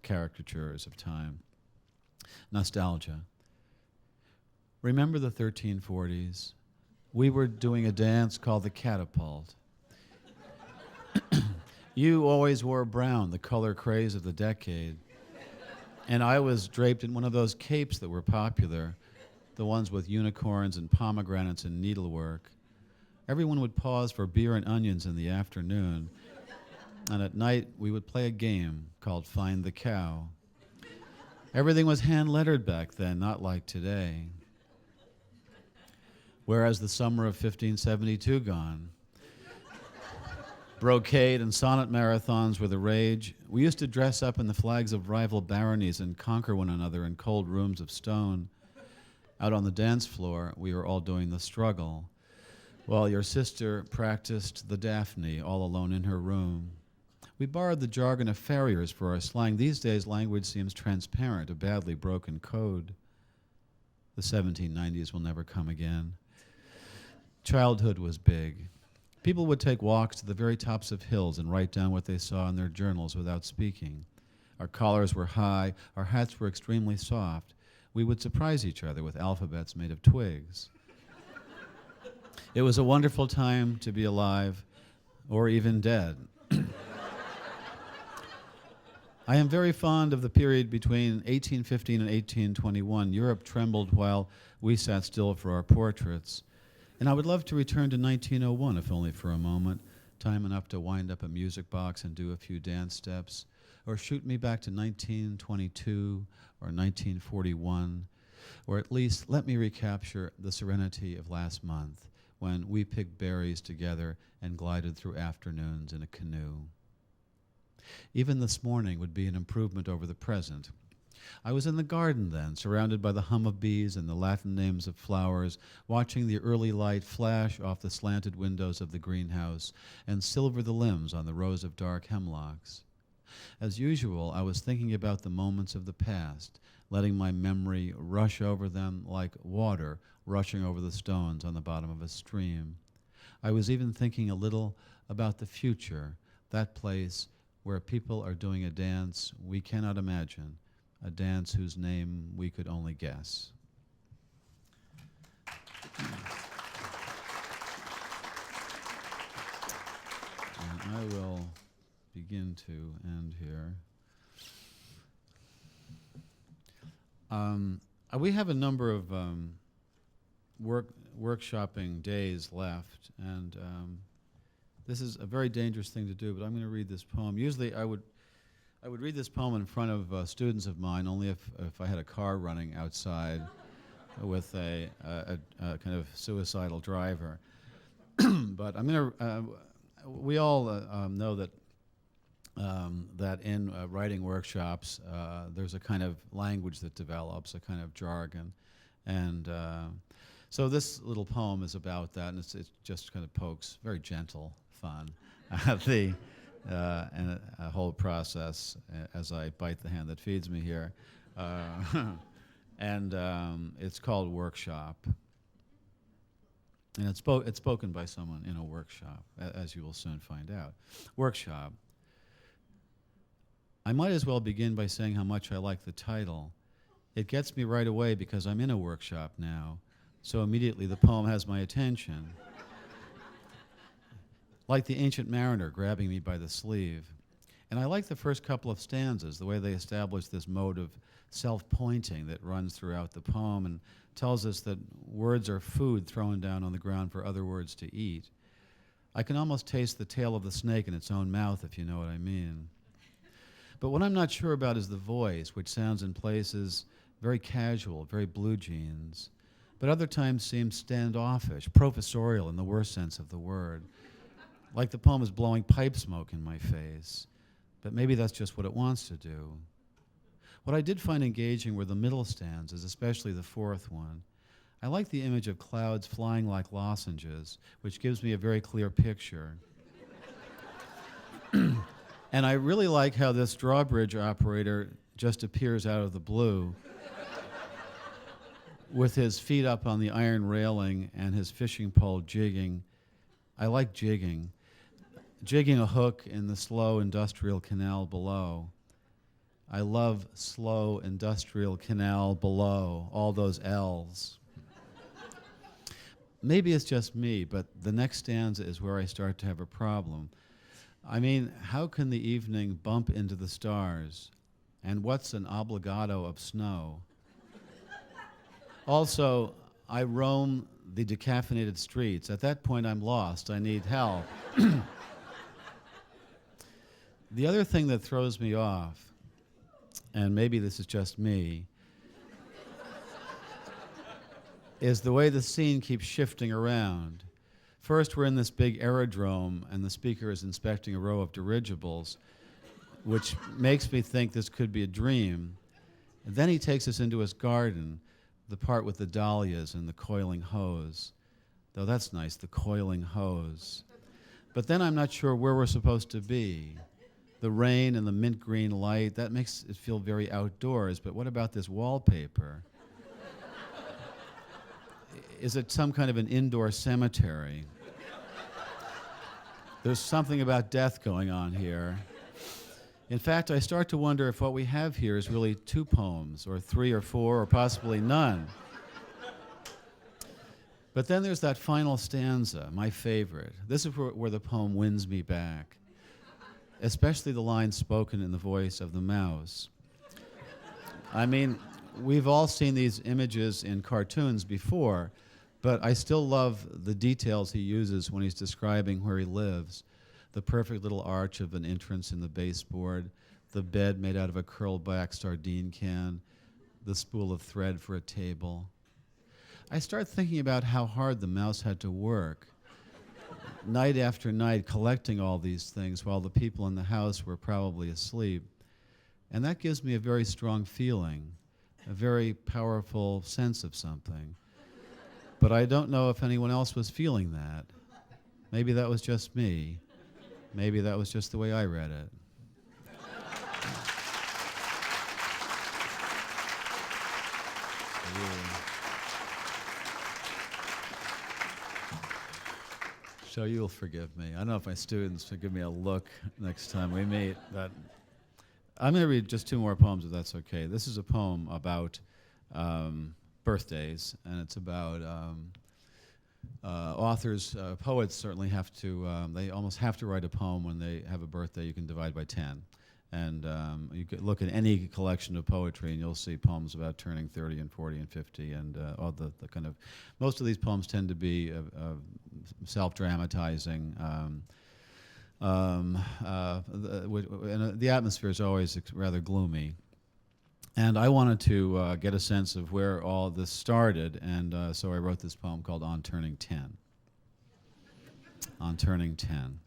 caricatures of time. Nostalgia. Remember the 1340s? We were doing a dance called the catapult. You always wore brown, the color craze of the decade. And I was draped in one of those capes that were popular, the ones with unicorns and pomegranates and needlework. Everyone would pause for beer and onions in the afternoon, and at night we would play a game called Find the Cow. Everything was hand-lettered back then, not like today. Whereas the summer of 1572 gone. Brocade and sonnet marathons were the rage. We used to dress up in the flags of rival baronies and conquer one another in cold rooms of stone. Out on the dance floor, we were all doing the struggle, while your sister practiced the Daphne all alone in her room. We borrowed the jargon of farriers for our slang. These days, language seems transparent, a badly broken code. The 1790s will never come again. Childhood was big. People would take walks to the very tops of hills and write down what they saw in their journals without speaking. Our collars were high, our hats were extremely soft. We would surprise each other with alphabets made of twigs. It was a wonderful time to be alive, or even dead. I am very fond of the period between 1815 and 1821. Europe trembled while we sat still for our portraits. And I would love to return to 1901, if only for a moment, time enough to wind up a music box and do a few dance steps, or shoot me back to 1922 or 1941, or at least let me recapture the serenity of last month when we picked berries together and glided through afternoons in a canoe. Even this morning would be an improvement over the present. I was in the garden then, surrounded by the hum of bees and the Latin names of flowers, watching the early light flash off the slanted windows of the greenhouse and silver the limbs on the rows of dark hemlocks. As usual, I was thinking about the moments of the past, letting my memory rush over them like water rushing over the stones on the bottom of a stream. I was even thinking a little about the future, that place where people are doing a dance we cannot imagine, a dance whose name we could only guess. And I will begin to end here. We have a number of workshopping days left, and this is a very dangerous thing to do, but I'm going to read this poem. Usually I would I would read this poem in front of students of mine only if I had a car running outside with a kind of suicidal driver. But I'm going to. We all know that that in writing workshops, there's a kind of language that develops, a kind of jargon, and so this little poem is about that, and it just kind of pokes, very gentle fun, at the and a whole process as I bite the hand that feeds me here, and it's called Workshop. And it's spoken by someone in a workshop, as you will soon find out. Workshop. I might as well begin by saying how much I like the title. It gets me right away because I'm in a workshop now, so immediately the poem has my attention. Like the ancient mariner grabbing me by the sleeve. And I like the first couple of stanzas, the way they establish this mode of self-pointing that runs throughout the poem and tells us that words are food thrown down on the ground for other words to eat. I can almost taste the tail of the snake in its own mouth, if you know what I mean. But what I'm not sure about is the voice, which sounds in places very casual, very blue jeans, but other times seems standoffish, professorial in the worst sense of the word, like the poem is blowing pipe smoke in my face. But maybe that's just what it wants to do. What I did find engaging were the middle stanzas, especially the fourth one. I like the image of clouds flying like lozenges, which gives me a very clear picture. And I really like how this drawbridge operator just appears out of the blue with his feet up on the iron railing and his fishing pole jigging. I like jigging. Jigging a hook in the slow industrial canal below. I love slow industrial canal below, all those L's. Maybe it's just me, but the next stanza is where I start to have a problem. I mean, how can the evening bump into the stars? And what's an obligato of snow? Also, I roam the decaffeinated streets. At that point, I'm lost. I need help. The other thing that throws me off, and maybe this is just me, is the way the scene keeps shifting around. First, we're in this big aerodrome, and the speaker is inspecting a row of dirigibles, which makes me think this could be a dream. And then he takes us into his garden, the part with the dahlias and the coiling hose. Though that's nice, the coiling hose. But then I'm not sure where we're supposed to be. The rain and the mint green light, that makes it feel very outdoors, but what about this wallpaper? Is it some kind of an indoor cemetery? There's something about death going on here. In fact, I start to wonder if what we have here is really two poems, or three or four, or possibly none. But then there's that final stanza, my favorite. This is where the poem wins me back, especially the line spoken in the voice of the mouse. I mean, we've all seen these images in cartoons before, but I still love the details he uses when he's describing where he lives. The perfect little arch of an entrance in the baseboard, the bed made out of a curled-back sardine can, the spool of thread for a table. I start thinking about how hard the mouse had to work, night after night, collecting all these things while the people in the house were probably asleep. And that gives me a very strong feeling, a very powerful sense of something. But I don't know if anyone else was feeling that. Maybe that was just me. Maybe that was just the way I read it. So you'll forgive me. I don't know if my students will give me a look next time we meet, but I'm going to read just two more poems, if that's okay. This is a poem about birthdays, and it's about authors, poets certainly have to, they almost have to write a poem when they have a birthday you can divide by 10. And you could look at any collection of poetry and you'll see poems about turning 30 and 40 and 50 and all the kind of, most of these poems tend to be self-dramatizing, The atmosphere is always rather gloomy. And I wanted to get a sense of where all this started, and so I wrote this poem called On Turning 10. On Turning 10.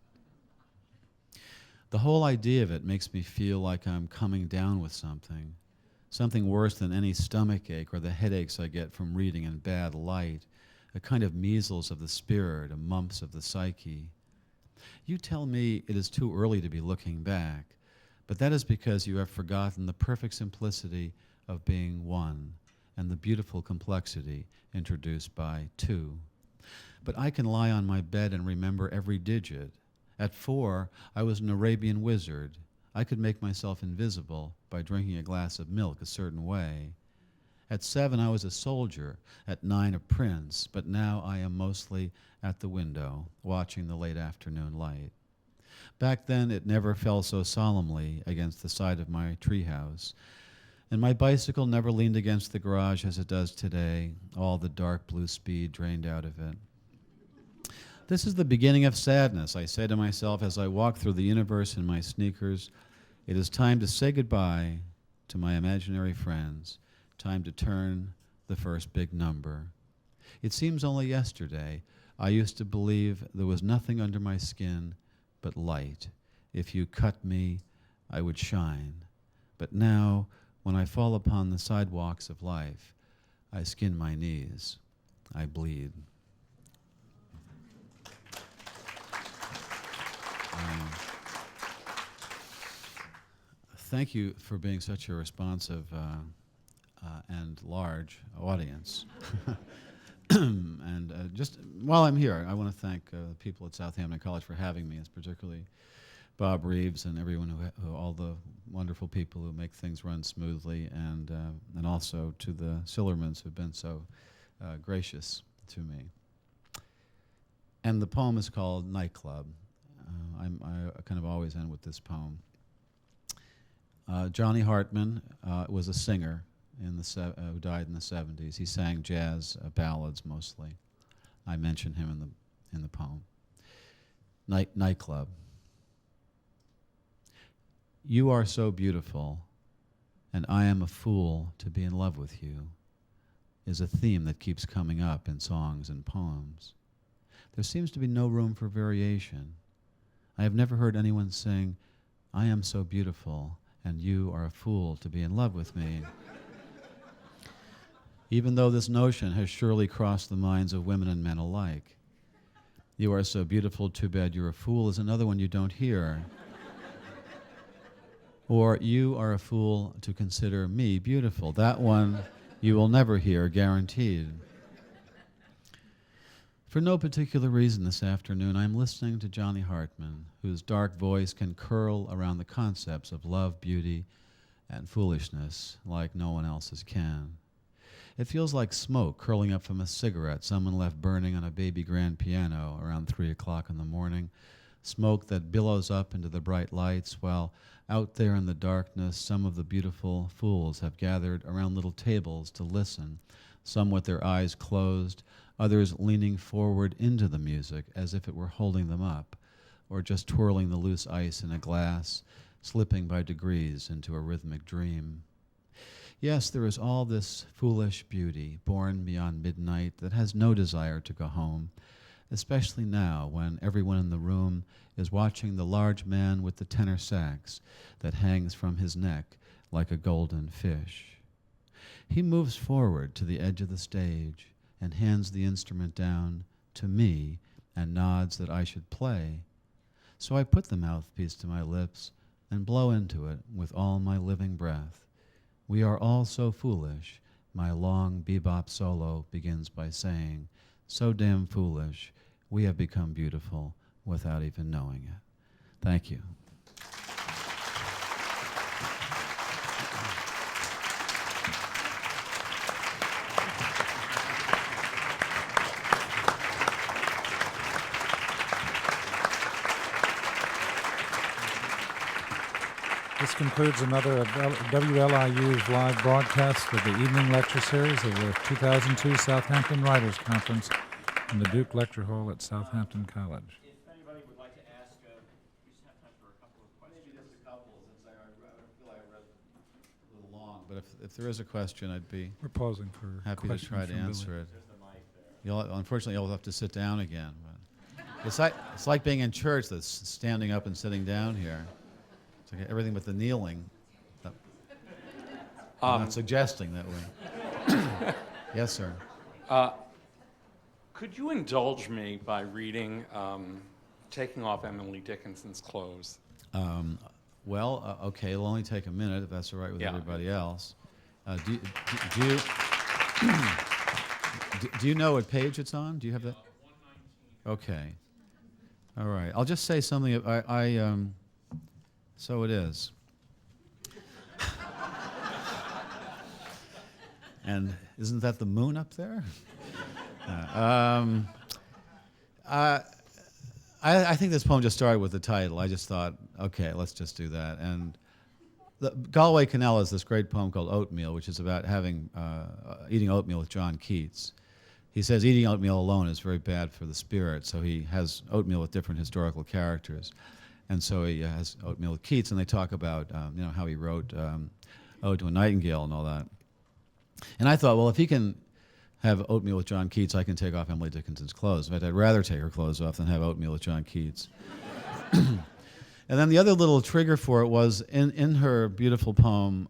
The whole idea of it makes me feel like I'm coming down with something worse than any stomach ache or the headaches I get from reading in bad light, a kind of measles of the spirit, a mumps of the psyche. You tell me it is too early to be looking back, but that is because you have forgotten the perfect simplicity of being one and the beautiful complexity introduced by two. But I can lie on my bed and remember every digit. At 4, I was an Arabian wizard. I could make myself invisible by drinking a glass of milk a certain way. At 7, I was a soldier. At 9, a prince. But now I am mostly at the window, watching the late afternoon light. Back then, it never fell so solemnly against the side of my treehouse, and my bicycle never leaned against the garage as it does today, all the dark blue speed drained out of it. This is the beginning of sadness, I say to myself as I walk through the universe in my sneakers. It is time to say goodbye to my imaginary friends, time to turn the first big number. It seems only yesterday I used to believe there was nothing under my skin but light. If you cut me, I would shine. But now, when I fall upon the sidewalks of life, I skin my knees. I bleed. Thank you for being such a responsive and large audience. And just while I'm here, I want to thank the people at Southampton College for having me, particularly Bob Reeves and everyone all the wonderful people who make things run smoothly, and also to the Sillermans who've been so gracious to me. And the poem is called Nightclub. I kind of always end with this poem. Johnny Hartman was a singer who died in the 70s. He sang jazz ballads mostly. I mention him in the poem. Nightclub. You are so beautiful, and I am a fool to be in love with you, is a theme that keeps coming up in songs and poems. There seems to be no room for variation. I have never heard anyone sing, I am so beautiful, and you are a fool to be in love with me. Even though this notion has surely crossed the minds of women and men alike. You are so beautiful, too bad you're a fool is another one you don't hear. Or you are a fool to consider me beautiful. That one you will never hear, guaranteed. For no particular reason this afternoon, I'm listening to Johnny Hartman, whose dark voice can curl around the concepts of love, beauty, and foolishness like no one else's can. It feels like smoke curling up from a cigarette someone left burning on a baby grand piano around 3 o'clock in the morning, smoke that billows up into the bright lights while out there in the darkness some of the beautiful fools have gathered around little tables to listen, some with their eyes closed, others leaning forward into the music as if it were holding them up, or just twirling the loose ice in a glass, slipping by degrees into a rhythmic dream. Yes, there is all this foolish beauty born beyond midnight that has no desire to go home, especially now when everyone in the room is watching the large man with the tenor sax that hangs from his neck like a golden fish. He moves forward to the edge of the stage and hands the instrument down to me and nods that I should play. So I put the mouthpiece to my lips and blow into it with all my living breath. We are all so foolish, my long bebop solo begins by saying, so damn foolish, we have become beautiful without even knowing it. Thank you. This concludes another of WLIU's live broadcast of the evening lecture series of the 2002 Southampton Writers Conference in the Duke Lecture Hall at Southampton College. If anybody would like to ask Maybe just a couple, since I feel I read a little long. But if there is a question, I'd be We're pausing for happy to questions try to from Billy. answer it. Unfortunately, you'll have to sit down again. But it's like being in church that's standing up and sitting down here. It's like everything but the kneeling. I'm not suggesting that we. Yes, sir. Could you indulge me by reading Taking Off Emily Dickinson's Clothes? Okay, it'll only take a minute if that's all right with Yeah. everybody else. Do you know what page it's on? Do you have that? 119. Okay. All right. I'll just say something. So it is. And isn't that the moon up there? I think this poem just started with the title. I just thought, okay, let's just do that. And the Galway Canal is this great poem called Oatmeal, which is about eating oatmeal with John Keats. He says eating oatmeal alone is very bad for the spirit, so he has oatmeal with different historical characters. And so he has oatmeal with Keats, and they talk about how he wrote Ode to a Nightingale and all that. And I thought, well, if he can have oatmeal with John Keats, I can take off Emily Dickinson's clothes. In fact, I'd rather take her clothes off than have oatmeal with John Keats. And then the other little trigger for it was in her beautiful poem,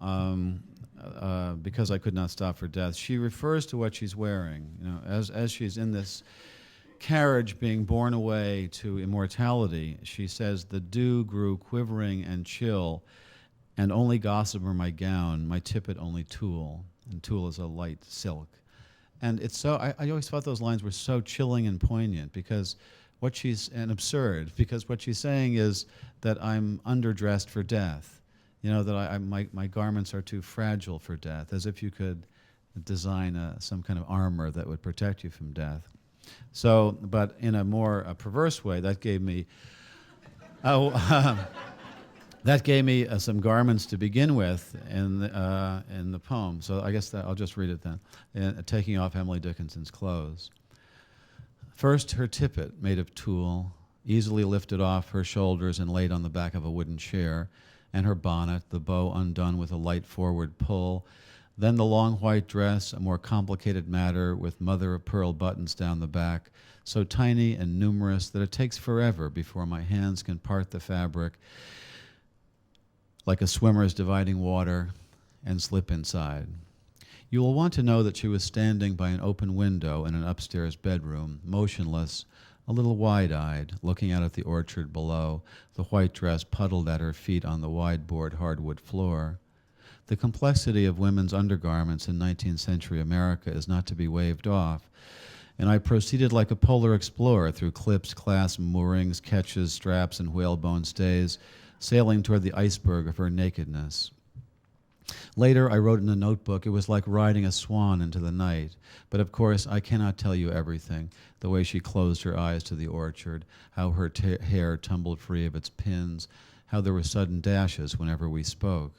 Because I Could Not Stop for Death, she refers to what she's wearing. As she's in this carriage being borne away to immortality, she says, "The dew grew quivering and chill, and only gossamer my gown, my tippet only tulle," and tulle is a light silk. And it's so, I always thought those lines were so chilling and poignant because absurd, because what she's saying is that I'm underdressed for death. That my garments are too fragile for death, as if you could design some kind of armor that would protect you from death. So, but in a more perverse way, that gave me some garments to begin with in the poem. So I guess I'll just read it then. Taking Off Emily Dickinson's Clothes. First, her tippet, made of tulle, easily lifted off her shoulders and laid on the back of a wooden chair, and her bonnet, the bow undone with a light forward pull. Then the long white dress, a more complicated matter with mother-of-pearl buttons down the back, so tiny and numerous that it takes forever before my hands can part the fabric, like a swimmer's dividing water, and slip inside. You will want to know that she was standing by an open window in an upstairs bedroom, motionless, a little wide-eyed, looking out at the orchard below, the white dress puddled at her feet on the wide-board hardwood floor. The complexity of women's undergarments in 19th century America is not to be waved off, and I proceeded like a polar explorer through clips, clasps, moorings, catches, straps, and whalebone stays, sailing toward the iceberg of her nakedness. Later, I wrote in a notebook, it was like riding a swan into the night. But of course, I cannot tell you everything. The way she closed her eyes to the orchard, how her hair tumbled free of its pins, how there were sudden dashes whenever we spoke.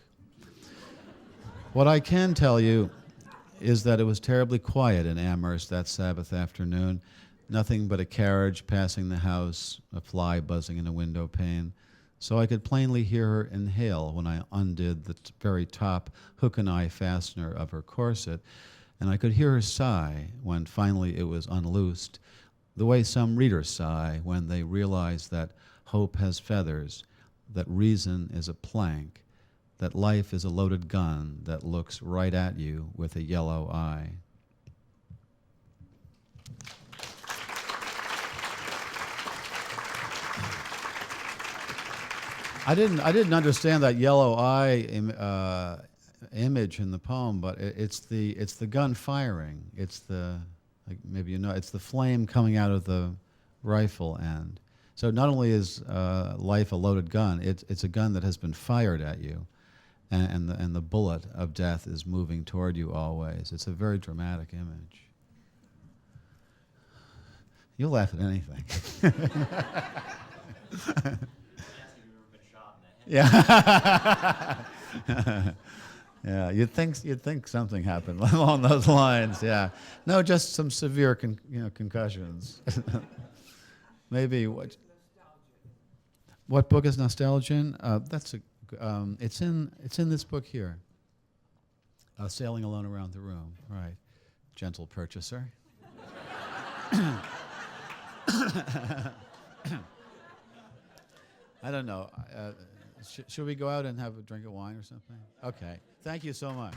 What I can tell you is that it was terribly quiet in Amherst that Sabbath afternoon. Nothing but a carriage passing the house, a fly buzzing in a window pane. So I could plainly hear her inhale when I undid the very top hook-and-eye fastener of her corset, and I could hear her sigh when finally it was unloosed, the way some readers sigh when they realize that hope has feathers, that reason is a plank, that life is a loaded gun that looks right at you with a yellow eye. I didn't understand that yellow eye image in the poem, but it's the gun firing. It's it's the flame coming out of the rifle end. So not only is life a loaded gun, it's a gun that has been fired at you, and the bullet of death is moving toward you always. It's a very dramatic image. You'll laugh at anything. Yeah. Yeah, you'd think something happened along those lines. Yeah, no, just some severe concussions. Maybe what? What book is nostalgia in? It's in this book here. Sailing Alone Around the Room. Right, gentle purchaser. I don't know. Should we go out and have a drink of wine or something? Okay. Thank you so much.